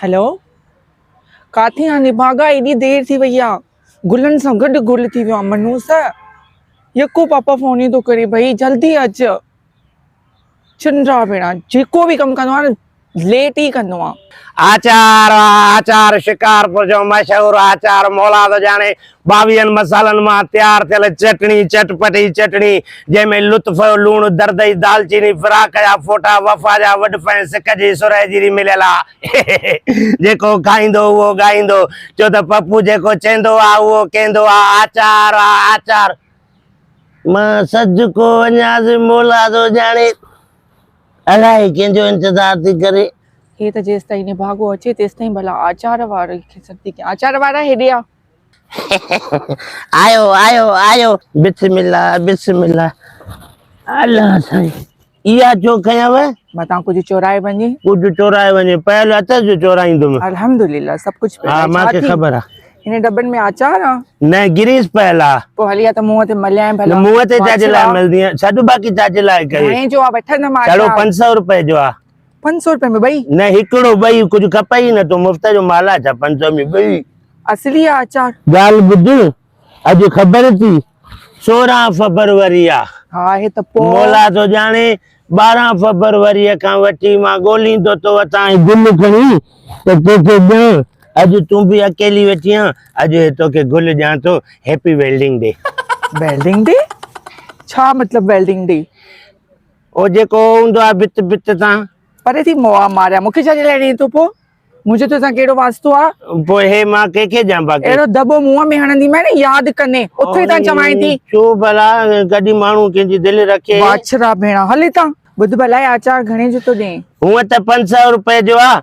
Hello, काथे हाणे भागा? एॾी देर थी वई आहे। गुलनि सां गॾु गुल थी वियो आहे मनूस। यको पापा फोन ई थो करे, भई जल्दी अच। चंद्रा भेण जेको बि कमु कंदो आहे न लेट ई कंदो आहे। आचार आचार शिकारपुर जो मशहूर आचार मौला तो जाने 22 मसालन मां तैयार थियल चटनी चटपटी चटनी जंहिंमें लुत्फ लूण दरदई दालचीनी फिराक जा फोटा वफा जा वडफाइन सिक जी सुरैजीरी मिलियल आहे। जेको खाईंदो उहो ॻाईंदो छो त पप्पू जेको चवंदो आहे उहो कंदो आहे। आचार आचार मां सज को वञासि मौला तो जाने अलाए कंहिंजो इंतज़ार थी करे। हे त जेसि ताईं ने भागो अचे तेसि ताईं भला आचार वारे खे सॾी कयां। आचार वारा हेॾे आ। आयो आयो आयो बिस्मिल्लाह बिस्मिल्लाह। अल्लाह साईं इहा छो खयव? मां तव्हां कुझु चोराए वञे। कुझु चोराए वञे पहले हथ जो चोराईंदुमि। अल्हम्दुलिल्लाह सब कुछ पियो हा आहे। छा मूंखे थी? ख़बर आहे। हिन डबनि में आचार आ? न गिरीस पयल आहे। पोइ हली आ त मुंहं ते मलियां भला। मुंहं ते छाजे लाइ मिलंदी आहे? छॾ बाक़ी छाजे लाइ करे? घणे जो आहे वठंदमि चलो आचार। 500 रुपए जो आहे। 500 रुपए में ॿई? न हिकिड़ो ॿई कुझु खपे ई न तो मुफ़्त जो माल आहे छा 500 में ॿई? असली आहे आचार? ॻाल्हि ॿुध अॼु ख़बर थी 16 फरवरी आहे। हा हे त पोइ मौला तो जाने 12 फरवरी खां वठी मां ॻोल्हींदो तो अचां गुल खणी त तोखे ॾियां। अॼु तूं बि अकेली वेठी आहीं। अॼु तोखे गुल ॾियां थो। Happy welding day. Welding day? छा मतलब वेल्डिंग डे? ओ जेको हूंदो आहे बित बित तां परे थी मोआ मारिया मूंखे छाजे लाइ ॾिए थो पोइ? मुंहिंजो तो सां कहिड़ो वास्तो आहे? पोइ हे मां कंहिंखे ॾियां बाक़ी? अहिड़ो दॿो मुंहं में हणंदी मैं न यादि कने उथे तां चवाई थी। छो भला कॾहिं माण्हू कंहिंजी दिलि रखे। बाछरा भेण हले तां ॿुध भला आहे आचार घणे जो तो ॾे? हूअं त 500 रुपए जो आहे।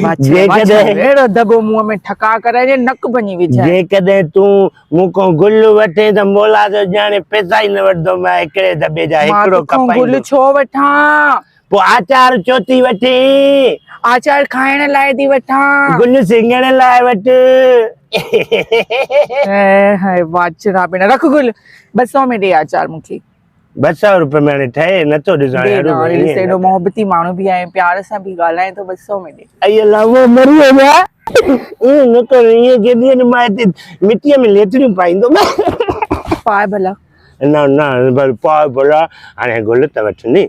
अहिड़ो दॿो मुंहं में ठका करे नक बनी विझाए। जेकॾहिं तूं मूंखों गुल वठे त मौला तो जाने पैसा ई न वठंदो मैं हिकिड़े दॿे जा हिकिड़ो कपाईंदो। गुल छो वठां? पोइ आचार छो थी वठे? आचार खाइण लाइ थी वठां। गुल सिंगण लाइ वठ। हाय बाछरा भेण रख गुल। 200 में ॾे आचार मूंखे। 200 रुपए में हाणे ठहे नथो ॾिसां एॾो मोहब्बती माण्हू बि आहे प्यार सां बि ॻाल्हाए तो 200 में ॾे। अल्लाह वो मरी वञा। न कर ये केॾी न मां हिते मिटीअ में लेतड़ियूं पाईंदो। पाए भला। न न भई पाए भला हाणे गुल त वठनी।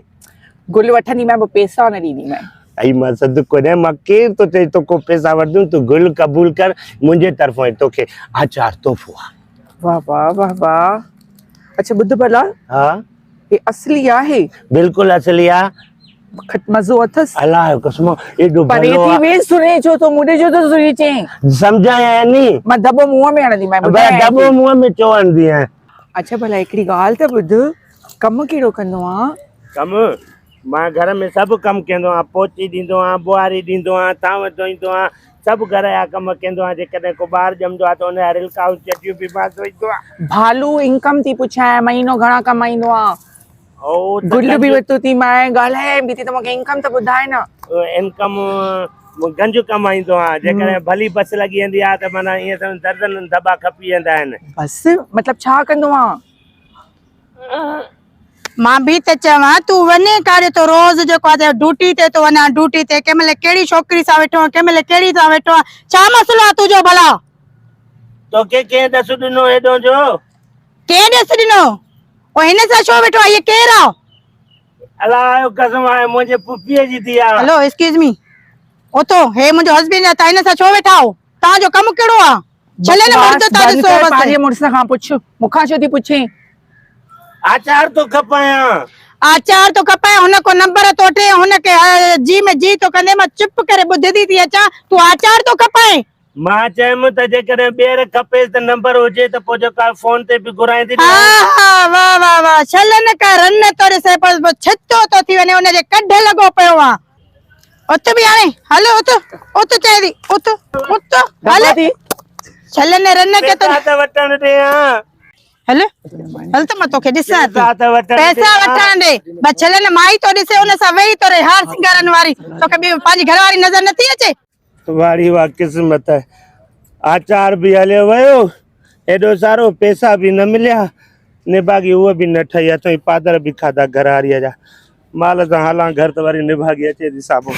गुल वठंदी मैं पैसा न ॾींदी मैं। आई मां सदको ॾियां मां केर तो चई तोको पैसा वठदुमि तूं गुल क़बूल कर मुंहिंजे तरफ़ां तोखे आचार तोहफ़ो आहे। वाह वाह वाह वाह। अच्छा ॿुध भला हा ये असली आहे? बिल्कुल असली आहे। मज़ो अथस? अल्लाह जो कसम एॾो परे भलो थी वे सुने छो तो मुंडे जो तो सुई चे। समझाया नी मां दॿो मुंहं में हणंदी मैं। दॿो मुंहं में छो हणंदी आहे? अच्छा भला हिकिड़ी ॻाल्हि त ॿुध कमु कहिड़ो कंदो आहे? कमु मां घर में सभु कमु कंदो आहियां। पोची ॾींदो आहियां बुआरी ॾींदो आहियां तांव धोईंदो आहियां सभु घर जा कम कंदो आहियां। जेकॾहिं को ॿार ॼमंदो आहे त हुन जा रिलका चटियूं बि मां धोईंदो आहियां। भालू इनकम थी पुछां महीनो घणा कमाईंदो आहे? गुल बि वरितो थी मैं ॻाल्हाए बि थी त मूंखे इनकम त ॿुधाए न। इनकम गंज कमाईंदो आहियां। जेकॾहिं भली बस लॻी वेंदी आहे त माना ईअं सम्झ दर्जन दॿा खपी वेंदा आहिनि। बस मतलब छा कंदो आहे? मां भी त चवां तू वने करे तो रोज जेको आहे ड्यूटी ते तो वना ड्यूटी ते केमले केड़ी छोकरी सा वेठो केमले केड़ी सा वेठो छा मसलो आहे तुजो भला? तो के दस दिनो हेडो जो के दस दिनो ओ हिने सा छो वेठो ये केरा? अल्लाह जो कसम है मुझे पुफिए जी थी आ। हेलो एक्सक्यूज मी ओ तो हे मुजो हस्बैंड ता हिने सा छो वेठा हो? ता जो कम केड़ो आ? चले ने मर्द ता सो बस पाजे मुर्स खां पुछ मुखा छो थी पुछे? आचार तो खपाया। आचार तो खपाया हुन को नंबर तो टे हुन के जी में जी तो कने मैं चुप करे बुद्धदी थी अचा तू आचार तो खपाए। मां चयम त जेकॾहिं ॿेर खपेस त नंबर हुजे त पोइ जेका फोन ते बि घुराए थी। वाह वाह वाह छलन का रन तोरे से पर छतो तो थी वने उन जे कढ लगो पयो आ। उत भी आने हलो उत चेदी उत हले छलन रन के तो वठण दे हां हले हल त मैं तोखे दिसा पैसा वठण दे बस छलन माई तो दिसे उन सा वेई तोरे हार सिंगारन वाली तोखे बि पाजी घरवारी नजर नथी अचे? वारी वा किस्मत है। आचार भी हले वयो एडो सारो पैसा भी न मिलिया ने बागी वो भी न ठई अथई पादर भी खादा घरवारीअ जा। माल सां हलां घर त वरी निभागी अचे थी साबुण।